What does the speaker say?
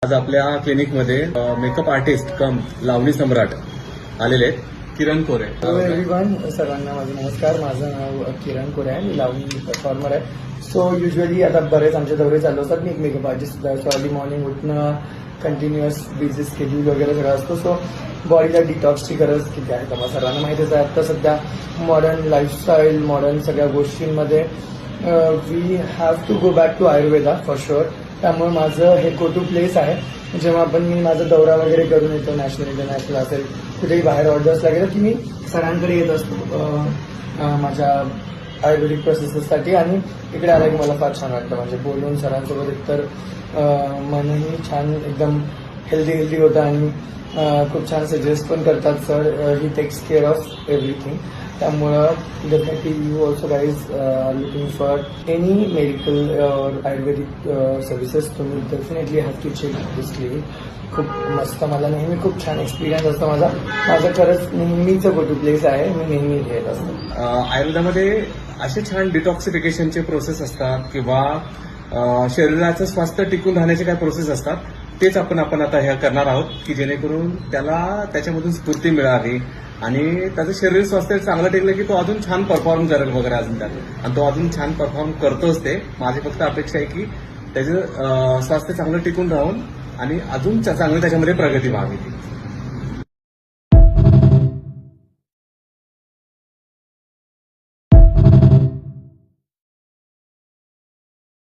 आज आपल्या क्लिनिकमध्ये मेकअप आर्टिस्ट कम लावणी सम्राट आलेले आहेत किरण कोरे. हॅलो एव्हरीवन, सर्वांना माझा नमस्कार. माझं नाव किरण कोरे आहे. मी लावणी परफॉर्मर आहे. सो युजली आता बरेच आमचे दौरे चालू असतात. मी एक मेकअप आर्टिस्ट सुद्धा आहे. सो अर्ली मॉर्निंग उठणं, कंटिन्युअस बिझी शेड्यूल वगैरे सगळं असतो. सो बॉडीला डिटॉक्सची गरज किती आहे का सर्वांना माहितीच आहे. आता सध्या मॉडर्न लाईफस्टाईल, मॉडर्न सगळ्या गोष्टींमध्ये we have to go back to Ayurveda for sure. त्यामुळे माझं हे गो टू प्लेस आहे. जेव्हा मी माझा दौरा वगैरे करून येतो, नॅशनल इंटरनॅशनल असेल, कुठेही बाहेर ऑर्डर्स लागेल की मी सरांकडे येत असतो माझ्या आयुर्वेदिक प्रोसेसेससाठी. आणि इकडे आला की मला फार छान वाटतं. म्हणजे बोलून सरांसोबत एकतर मनही छान एकदम हेल्दी होतं आणि खूप छान सजेस्ट पण करतात sir. He takes care of everything. त्यामुळं definitely you also guys looking for any medical Ayurvedic services, तुम्ही definitely have to check this clinic. खूप मस्त, मला नेहमी खूप छान एक्सपिरियन्स असतो माझं खरंच नेहमीचं गो टू प्लेस आहे. मी नेहमी घेत असतो. आयुर्वेदामध्ये असे छान डिटॉक्सिफिकेशनचे प्रोसेस असतात किंवा शरीराचं स्वास्थ्य टिकून राहण्याचे काही प्रोसेस असतात. तेच आपण आता हे करणार आहोत की जेणेकरून त्याला त्याच्यामधून स्फूर्ती मिळावी आणि त्याचं शरीर स्वास्थ्य चांगलं टिकलं की तो अजून छान परफॉर्म करेल वगैरे अजून त्यात. आणि तो अजून छान परफॉर्म करतोच. ते माझी फक्त अपेक्षा आहे की त्याचं स्वास्थ्य चांगलं टिकून राहून आणि अजून चांगली त्याच्यामध्ये प्रगती व्हावी.